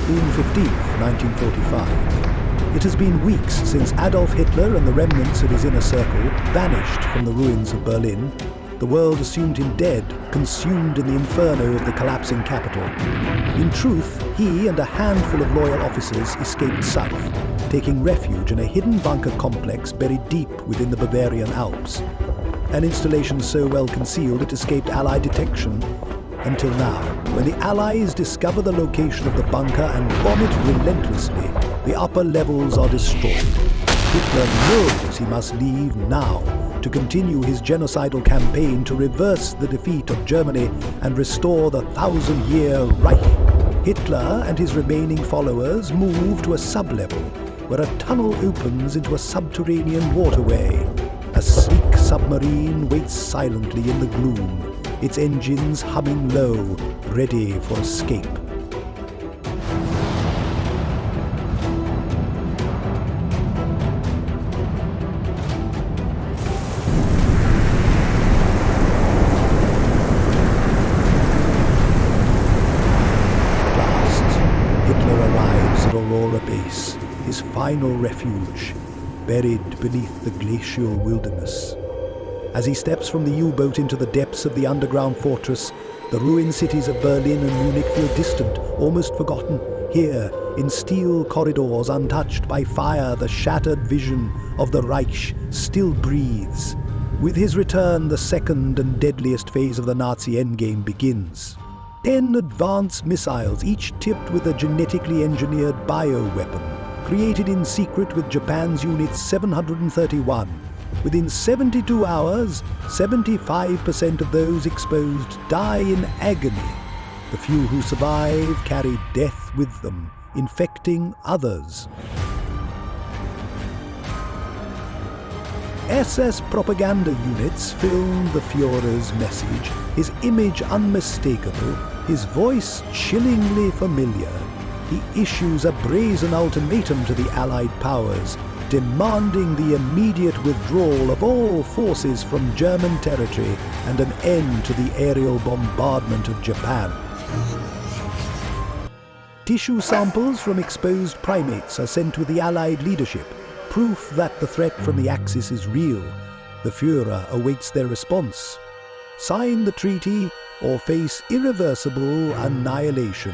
June 15, 1945. It has been weeks since Adolf Hitler and the remnants of his inner circle vanished from the ruins of Berlin. The world assumed him dead, consumed in the inferno of the collapsing capital. In truth, he and a handful of loyal officers escaped south, taking refuge in a hidden bunker complex buried deep within the Bavarian Alps. An installation so well concealed it escaped Allied detection. Until now, when the Allies discover the location of the bunker and bomb it relentlessly, the upper levels are destroyed. Hitler knows he must leave now to continue his genocidal campaign to reverse the defeat of Germany and restore the 1,000-year Reich. Hitler and his remaining followers move to a sub-level where a tunnel opens into a subterranean waterway. A sleek submarine waits silently in the gloom, its engines humming low, ready for escape. At last, Hitler arrives at Aurora base, his final refuge, buried beneath the glacial wilderness. As he steps from the U-boat into the depths of the underground fortress, the ruined cities of Berlin and Munich feel distant, almost forgotten. Here, in steel corridors untouched by fire, the shattered vision of the Reich still breathes. With his return, the second and deadliest phase of the Nazi endgame begins. 10 advanced missiles, each tipped with a genetically engineered bioweapon, created in secret with Japan's Unit 731. Within 72 hours, 75% of those exposed die in agony. The few who survive carry death with them, infecting others. SS propaganda units filmed the Führer's message, his image unmistakable, his voice chillingly familiar. He issues a brazen ultimatum to the Allied powers, demanding the immediate withdrawal of all forces from German territory and an end to the aerial bombardment of Japan. Tissue samples from exposed primates are sent to the Allied leadership, proof that the threat from the Axis is real. The Führer awaits their response. Sign the treaty or face irreversible annihilation.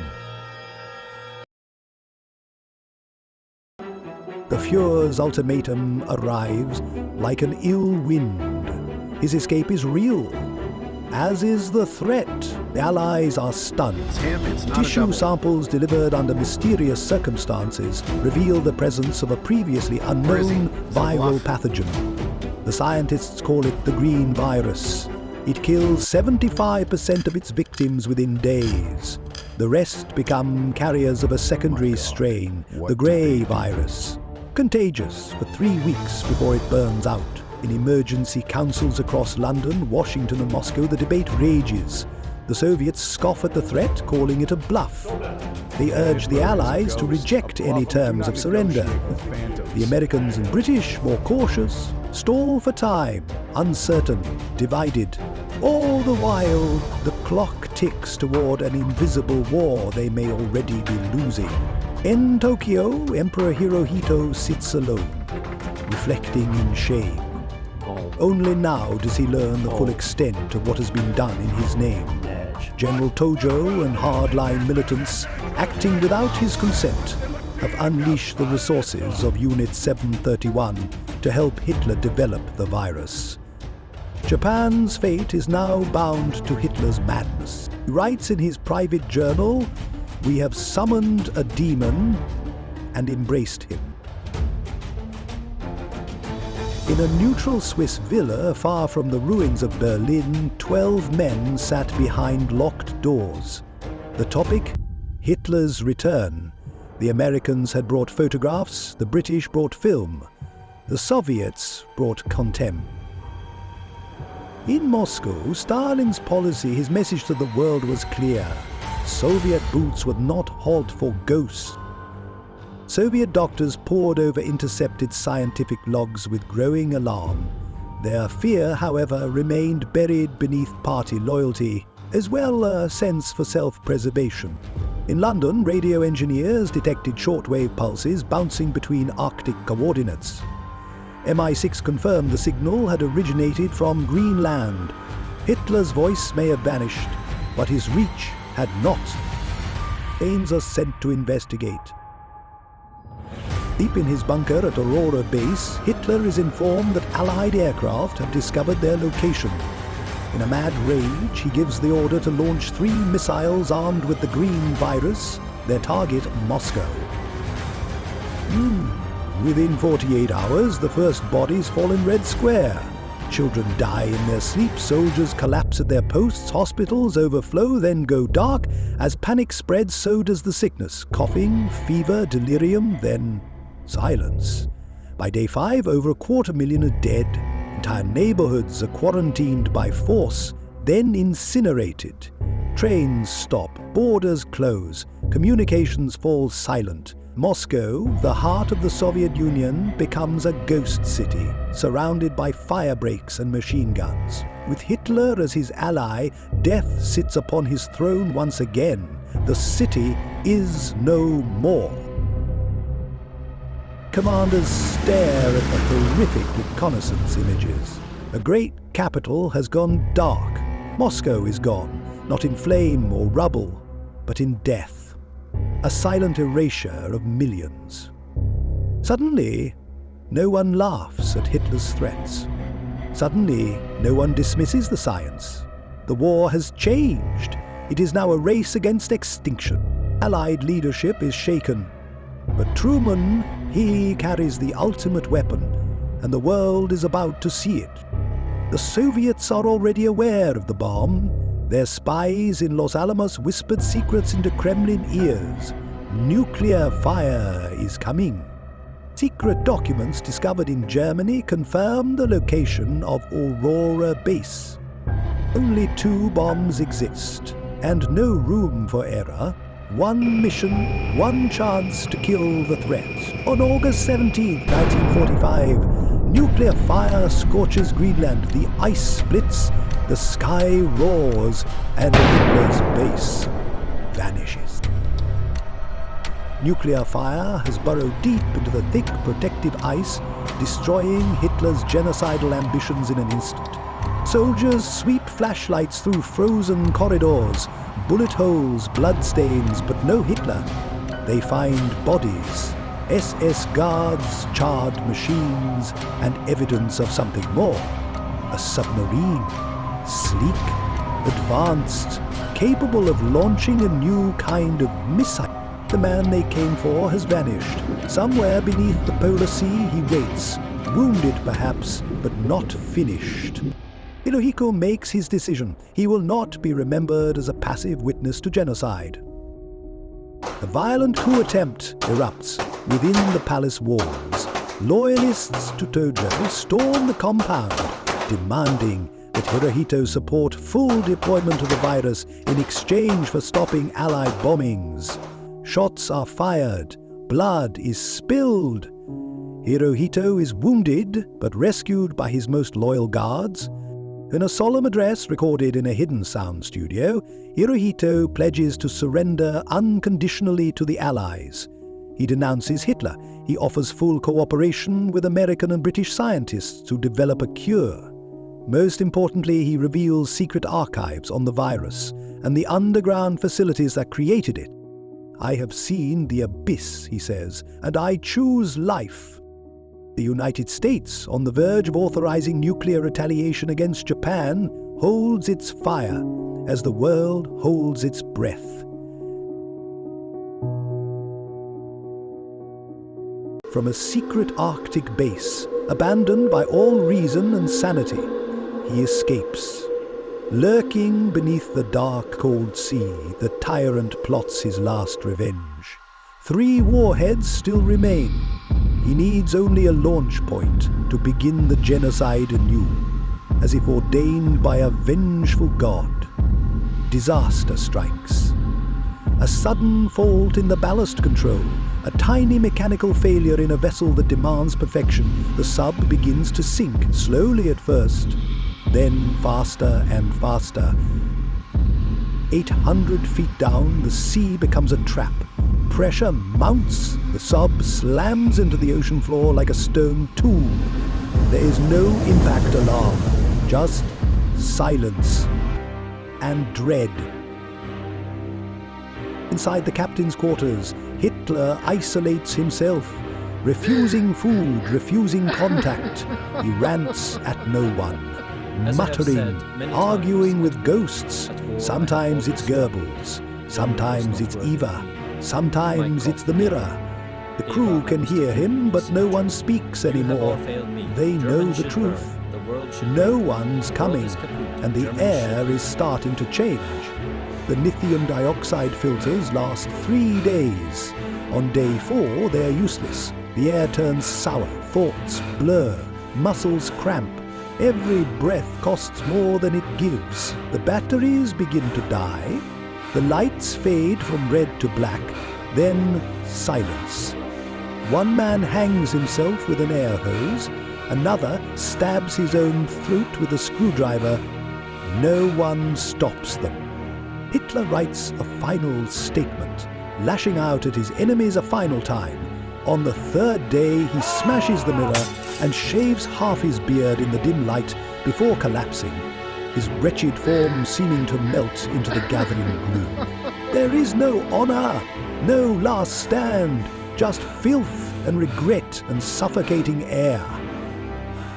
The Führer's ultimatum arrives like an ill wind. His escape is real, as is the threat. The Allies are stunned. Tissue samples delivered under mysterious circumstances reveal the presence of a previously unknown viral pathogen. The scientists call it the green virus. It kills 75% of its victims within days. The rest become carriers of a secondary strain, the grey virus. Contagious for 3 weeks before it burns out. In emergency councils across London, Washington and Moscow, the debate rages. The Soviets scoff at the threat, calling it a bluff. They urge the Allies to reject any terms of surrender. The Americans and British, more cautious, stall for time, uncertain, divided. All the while, the clock ticks toward an invisible war they may already be losing. In Tokyo, Emperor Hirohito sits alone, reflecting in shame. Only now does he learn the full extent of what has been done in his name. General Tojo and hardline militants, acting without his consent, have unleashed the resources of Unit 731 to help Hitler develop the virus. Japan's fate is now bound to Hitler's madness. He writes in his private journal, "We have summoned a demon and embraced him." In a neutral Swiss villa far from the ruins of Berlin, 12 men sat behind locked doors. The topic? Hitler's return. The Americans had brought photographs, the British brought film. The Soviets brought contempt. In Moscow, Stalin's policy, his message to the world was clear. Soviet boots would not halt for ghosts. Soviet doctors pored over intercepted scientific logs with growing alarm. Their fear, however, remained buried beneath party loyalty, as well a sense for self-preservation. In London, radio engineers detected shortwave pulses bouncing between Arctic coordinates. MI6 confirmed the signal had originated from Greenland. Hitler's voice may have vanished, but his reach had not. Planes are sent to investigate. Deep in his bunker at Aurora base, Hitler is informed that Allied aircraft have discovered their location. In a mad rage, he gives the order to launch 3 missiles armed with the green virus, their target Moscow. Within 48 hours, the first bodies fall in Red Square. Children die in their sleep, soldiers collapse at their posts, hospitals overflow, then go dark. As panic spreads, so does the sickness. Coughing, fever, delirium, then silence. By day 5, over 250,000 are dead. Entire neighborhoods are quarantined by force, then incinerated. Trains stop, borders close, communications fall silent. Moscow, the heart of the Soviet Union, becomes a ghost city, surrounded by fire breaks and machine guns. With Hitler as his ally, death sits upon his throne once again. The city is no more. Commanders stare at the horrific reconnaissance images. A great capital has gone dark. Moscow is gone, not in flame or rubble, but in death. A silent erasure of millions. Suddenly, no one laughs at Hitler's threats. Suddenly, no one dismisses the science. The war has changed. It is now a race against extinction. Allied leadership is shaken. But Truman, he carries the ultimate weapon, and the world is about to see it. The Soviets are already aware of the bomb. Their spies in Los Alamos whispered secrets into Kremlin ears. Nuclear fire is coming. Secret documents discovered in Germany confirm the location of Aurora base. Only 2 bombs exist, and no room for error. 1 mission, 1 chance to kill the threat. On August 17, 1945, nuclear fire scorches Greenland. The ice splits, the sky roars, and Hitler's base vanishes. Nuclear fire has burrowed deep into the thick protective ice, destroying Hitler's genocidal ambitions in an instant. Soldiers sweep flashlights through frozen corridors, bullet holes, bloodstains, but no Hitler. They find bodies, SS guards, charred machines, and evidence of something more. A submarine, sleek, advanced, capable of launching a new kind of missile. The man they came for has vanished. Somewhere beneath the polar sea he waits, wounded perhaps, but not finished. Hirohito makes his decision. He will not be remembered as a passive witness to genocide. A violent coup attempt erupts within the palace walls. Loyalists to Tojo storm the compound, demanding that Hirohito support full deployment of the virus in exchange for stopping Allied bombings. Shots are fired. Blood is spilled. Hirohito is wounded, but rescued by his most loyal guards. In a solemn address recorded in a hidden sound studio, Hirohito pledges to surrender unconditionally to the Allies. He denounces Hitler. He offers full cooperation with American and British scientists to develop a cure. Most importantly, he reveals secret archives on the virus and the underground facilities that created it. I have seen the abyss, he says, and I choose life. The United States, on the verge of authorizing nuclear retaliation against Japan, holds its fire as the world holds its breath. From a secret Arctic base, abandoned by all reason and sanity, he escapes. Lurking beneath the dark, cold sea, the tyrant plots his last revenge. 3 warheads still remain. He needs only a launch point to begin the genocide anew, as if ordained by a vengeful god. Disaster strikes. A sudden fault in the ballast control, a tiny mechanical failure in a vessel that demands perfection. The sub begins to sink, slowly at first, then faster and faster. 800 feet down, the sea becomes a trap. Pressure mounts. The sub slams into the ocean floor like a stone tomb. There is no impact alarm, just silence and dread. Inside the captain's quarters, Hitler isolates himself, refusing food, refusing contact. He rants at no one, muttering, arguing with ghosts. Sometimes it's Goebbels, sometimes it's Eva, sometimes it's the mirror. The crew can hear him, but no one speaks anymore. They know the truth. No one's coming, and the air is starting to change. The lithium dioxide filters last 3 days. On day 4, they're useless. The air turns sour, thoughts blur, muscles cramp. Every breath costs more than it gives. The batteries begin to die. The lights fade from red to black. Then silence. One man hangs himself with an air hose. Another stabs his own throat with a screwdriver. No one stops them. Hitler writes a final statement, lashing out at his enemies a final time. On the 3rd day, he smashes the mirror and shaves half his beard in the dim light before collapsing, his wretched form seeming to melt into the gathering gloom. There is no honor, no last stand, just filth and regret and suffocating air.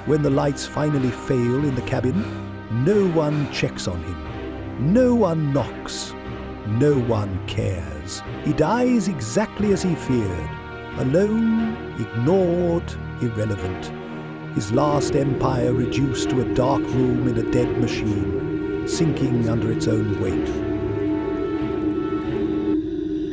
When the lights finally fail in the cabin, no one checks on him. No one knocks. No one cares. He dies exactly as he feared. Alone, ignored, irrelevant. His last empire reduced to a dark room in a dead machine, sinking under its own weight.